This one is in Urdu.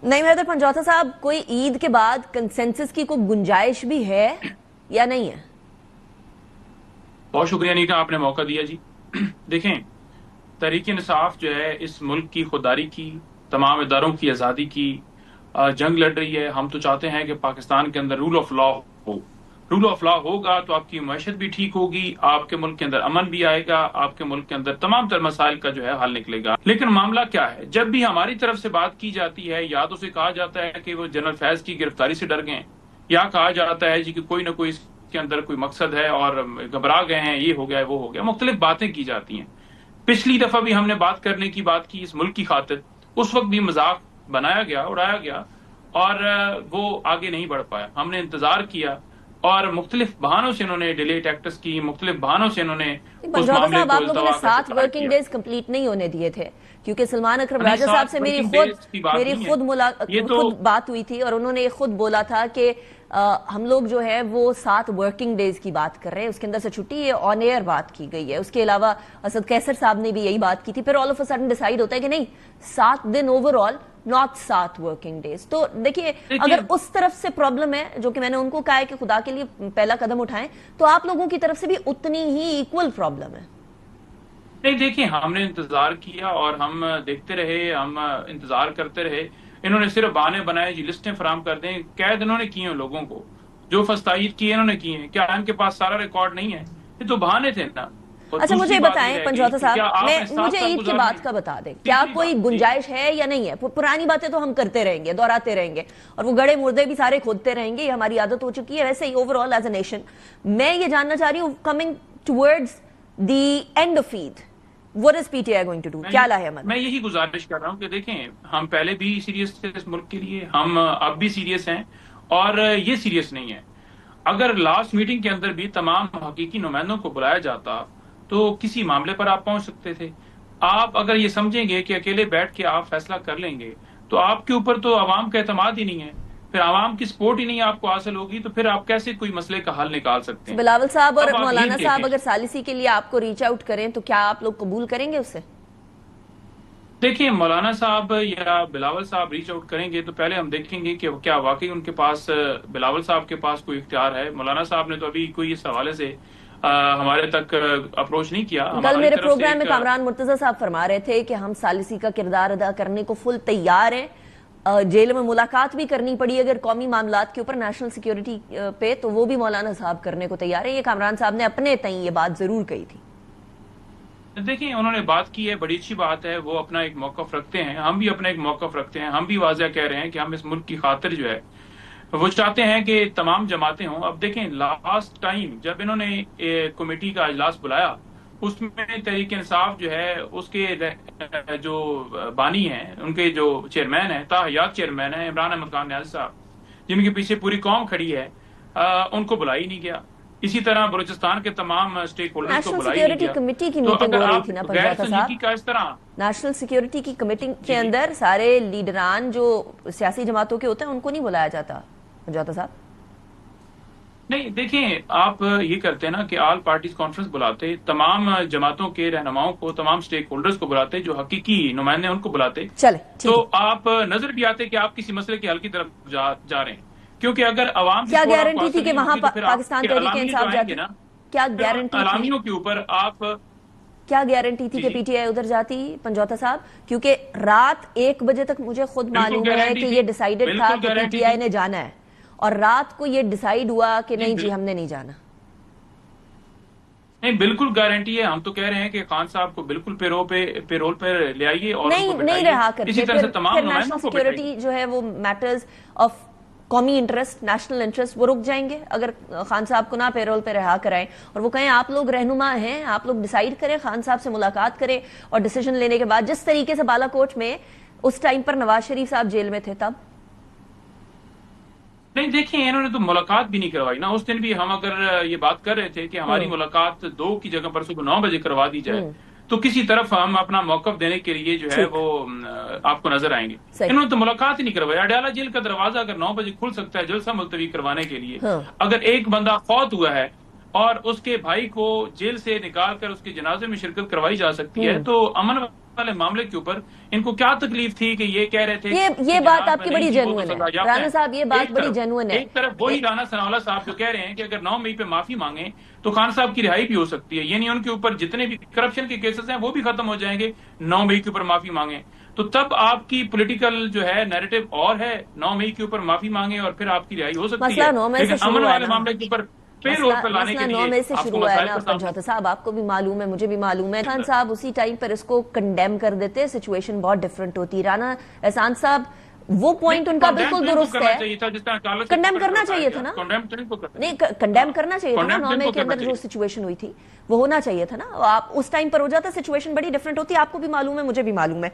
نہیں محدر پنجوتا صاحب، کوئی عید کے بعد کنسنسس کی کوئی گنجائش بھی ہے یا نہیں ہے؟ بہت شکریہ نیتا، آپ نے موقع دیا جی۔ دیکھیں، تحریک انصاف جو ہے اس ملک کی خودداری کی، تمام اداروں کی آزادی کی جنگ لڑ رہی ہے۔ ہم تو چاہتے ہیں کہ پاکستان کے اندر رول آف لا ہو۔ رول آف لا ہوگا تو آپ کی معیشت بھی ٹھیک ہوگی، آپ کے ملک کے اندر امن بھی آئے گا، آپ کے ملک کے اندر تمام تر مسائل کا جو ہے حل نکلے گا۔ لیکن معاملہ کیا ہے، جب بھی ہماری طرف سے بات کی جاتی ہے یا تو اسے کہا جاتا ہے کہ وہ جنرل فیض کی گرفتاری سے ڈر گئے، یا کہا جاتا ہے جی کہ کوئی نہ کوئی اس کے اندر کوئی مقصد ہے اور گھبرا گئے ہیں، یہ ہو گیا وہ ہو گیا، مختلف باتیں کی جاتی ہیں۔ پچھلی دفعہ بھی ہم نے بات کرنے کی بات کی اس ملک کی خاطر، اس وقت بھی مذاق بنایا گیا، اڑایا گیا، اور وہ آگے نہیں بڑھ پایا۔ ہم نے انتظار کیا اور مختلف بہانوں سے انہوں نے ڈیلے ٹیکٹس کی، مختلف بہانوں سے انہوں نے اس پنجوتا معاملے صاحب، کو آپ لوگوں نے التوا کا 7 شکار ورکنگ کیا۔ ڈیز کمپلیٹ نہیں ہونے دیے تھے، کیونکہ سلمان اکرم نہیں، راجہ صاحب سے 7 working days کی بات نہیں ہے، یہ تو خود بات ہوئی تھی، اور انہوں نے خود بولا تھا کہ ہم لوگ جو ہے وہ 7 ورکنگ ڈیز کی بات کر رہے ہیں، اس کے اندر سے چھٹی یہ آن ایئر بات کی گئی ہے۔ اس کے علاوہ اسد قیصر صاحب نے بھی یہی بات کی تھی، پھر all of a sudden decide ہوتا ہے کہ نہیں، 7 دن overall, not 7 working days. تو دیکھیے، اگر اس طرف سے پرابلم ہے، جو کہ میں نے ان کو کہا ہے کہ خدا کے لیے پہلا قدم اٹھائیں، تو آپ لوگوں کی طرف سے بھی اتنی ہی ایکول پرابلم ہے۔ نہیں، دیکھیں، ہم نے انتظار کیا اور ہم دیکھتے رہے، ہم انتظار کرتے رہے۔ انہوں نے صرف بہانے بنائے جی لسٹیں فراہم کر دیں، قید انہوں نے کیے ہیں لوگوں کو، جو فسطائید کیے انہوں نے کیے ہیں۔ کیا ان کے پاس سارا ریکارڈ نہیں ہے؟ یہ تو بہانے تھے نا۔ اچھا، مجھے بتائیں پنجوتا صاحب، مجھے عید کی بات کا بتا دیں، کیا کوئی گنجائش ہے یا نہیں ہے؟ پرانی باتیں تو ہم کرتے رہیں گے، دہراتے رہیں گے، اور وہ گڑے مردے بھی سارے کھودتے رہیں گے، یہ ہماری عادت ہو چکی ہے ویسے ہی overall as a nation. میں یہ جاننا چاہ رہی ہوں، coming towards the end of Eid, what is PTI going to do؟ کیا لاہے عمل؟ میں یہی گزارش کر رہا ہوں کہ دیکھیں، ہم پہلے بھی سیریس تھے اس ملک کے لیے، ہم اب بھی سیریس ہیں، اور یہ سیریس نہیں ہے۔ اگر لاسٹ میٹنگ کے اندر بھی تمام حقیقی نمائندوں کو بلایا جاتا تو کسی معاملے پر آپ پہنچ سکتے تھے۔ آپ اگر یہ سمجھیں گے کہ اکیلے بیٹھ کے آپ فیصلہ کر لیں گے تو آپ کے اوپر تو عوام کا اعتماد ہی نہیں ہے، پھر عوام کی سپورٹ ہی نہیں آپ کو حاصل ہوگی، تو پھر آپ کیسے کوئی مسئلے کا حل نکال سکتے ہیں؟ بلاول صاحب اور مولانا صاحب اگر ثالثی کے لیے آپ کو ریچ آؤٹ کریں تو کیا آپ لوگ قبول کریں گے اسے؟ دیکھیں، مولانا صاحب یا بلاول صاحب ریچ آؤٹ کریں گے تو پہلے ہم دیکھیں گے کہ کیا واقعی ان کے پاس، بلاول صاحب کے پاس کوئی اختیار ہے۔ مولانا صاحب نے تو ابھی کوئی اس حوالے سے ہمارے تک اپروچ نہیں کیا۔ کل میرے پروگرام میں کامران مرتضی صاحب فرما رہے تھے کہ ہم ثالثی کا کردار ادا کرنے کو فل تیار ہیں، جیل میں ملاقات بھی کرنی پڑی اگر قومی معاملات کے اوپر، نیشنل سیکیورٹی پہ، تو وہ بھی مولانا صاحب کرنے کو تیار ہیں۔ یہ کامران صاحب نے اپنے تئیں یہ بات ضرور کہی تھی۔ دیکھیں، انہوں نے بات کی ہے، بڑی اچھی بات ہے، وہ اپنا ایک موقف رکھتے ہیں، ہم بھی اپنا ایک موقف رکھتے ہیں۔ ہم بھی واضح کہہ رہے ہیں کہ ہم اس ملک کی خاطر جو ہے وہ چاہتے ہیں کہ تمام جماعتیں ہوں۔ اب دیکھیں، لاسٹ ٹائم جب انہوں نے کمیٹی کا اجلاس بلایا، اس میں تحریک انصاف جو ہے اس کے جو بانی ہیں، ان کے جو چیئرمین ہیں، تاحیات چیئرمین ہیں عمران احمد خان نیازی صاحب، جن کے پیچھے پوری قوم کھڑی ہے، ان کو بلائی نہیں گیا۔ اسی طرح بلوچستان کے تمام اسٹیک ہولڈرز کو بلائی نہیں گیا۔ کمیٹی کی میٹنگ ہو رہی تھی نا پنجوتا سنجیدگی کا اس طرح نیشنل سیکیورٹی کی کمیٹنگ کے اندر سارے لیڈران جو سیاسی جماعتوں کے ہوتے ہیں ان کو نہیں بلایا جاتا پنجوتا صاحب؟ نہیں، دیکھیں، آپ یہ کرتے ہیں نا کہ آل پارٹیز کانفرنس بلاتے، تمام جماعتوں کے رہنماؤں کو، تمام اسٹیک ہولڈرز کو بلاتے، جو حقیقی نمائندے ان کو بلاتے، تو آپ نظر بھی آتے کہ آپ کسی مسئلے کے حل کی طرف جا رہے ہیں۔ کیونکہ اگر عوام کیا گارنٹی تھی کہ وہاں پاکستان تحریک انصاف جاتی؟ کیا گارنٹی علامتوں کے اوپر آپ کیا گارنٹی تھی کہ پی ٹی آئی ادھر جاتی پنجوتا صاحب؟ کیونکہ رات 1 بجے تک مجھے خود معلوم ہے کہ یہ ڈیسائیڈڈ تھا کہ پی ٹی آئی نے جانا ہے، اور رات کو یہ ڈیسائیڈ ہوا کہ نہیں جی ہم نے نہیں جانا۔ نہیں، بالکل گارنٹی ہے۔ ہم تو کہہ رہے ہیں کہ خان صاحب کو بالکل پیرول پہ لے آئیے اور نہیں رہا کرتے، اسی طرح سے تمام نیشنل سیکیورٹی جو ہے وہ میٹرز آف قومی انٹرسٹ، نیشنل انٹرسٹ، وہ رک جائیں گے اگر خان صاحب کو نہ پیرول پہ رہا کرائیں، اور وہ کہیں آپ لوگ رہنما ہیں، آپ لوگ ڈیسائیڈ کریں، خان صاحب سے ملاقات کریں، اور ڈیسیجن لینے کے بعد جس طریقے سے بالا کوٹ میں اس ٹائم پر نواز شریف صاحب جیل میں تھے تب۔ نہیں، دیکھیں، انہوں نے تو ملاقات بھی نہیں کروائی نا۔ اس دن بھی ہم اگر یہ بات کر رہے تھے کہ ہماری ملاقات 2 کی جگہ پر صبح 9 بجے کروا دی جائے تو کسی طرف ہم اپنا موقف دینے کے لیے جو ہے وہ آپ کو نظر آئیں گے۔ انہوں نے تو ملاقات ہی نہیں کروائی۔ اڈیالہ جیل کا دروازہ اگر 9 بجے کھل سکتا ہے جلسہ ملتوی کروانے کے لیے، اگر ایک بندہ فوت ہوا ہے اور اس کے بھائی کو جیل سے نکال کر اس کے جنازے میں شرکت کروائی جا سکتی ہے، تو امن والے معاملے کے اوپر ان کو کیا تکلیف تھی کہ یہ کہہ رہے تھے یہ بات آپ کی بڑی جینوئن ہے رانا صاحب، یہ بات بڑی جینوئن ہے. ایک طرف وہی رانا ثناءاللہ صاحب جو کہہ رہے ہیں کہ اگر 9 مئی پہ معافی مانگیں تو خان صاحب کی رہائی بھی ہو سکتی ہے، یعنی ان کے اوپر جتنے بھی کرپشن کے کیسز ہیں وہ بھی ختم ہو جائیں گے 9 مئی کے اوپر معافی مانگیں. تو تب آپ کی پولیٹیکل جو ہے نیریٹو اور ہے 9 مئی کے اوپر معافی مانگیں اور پھر آپ کی رہائی ہو سکتی ہے. لیکن امن والے معاملے کے اوپر مسئلہ 9 مئی سے شروع ہوا ہے نا پنجوتا صاحب، آپ کو بھی معلوم ہے مجھے بھی معلوم ہے. خان صاحب اسی ٹائم پر اس کو کنڈیم کر دیتے، سچویشن بہت ڈیفرنٹ ہوتی. رانا احسان صاحب وہ پوائنٹ ان کا بالکل درست ہے، کنڈیم کرنا چاہیے تھا نا، نہیں کنڈیم کرنا چاہیے تھا نا. 9 مئی کے اندر جو سچویشن ہوئی تھی وہ ہونا چاہیے تھا نا. آپ اس ٹائم پر ہو جاتا، سچویشن بڑی ڈیفرنٹ ہوتی، آپ کو بھی معلوم ہے مجھے بھی معلوم ہے.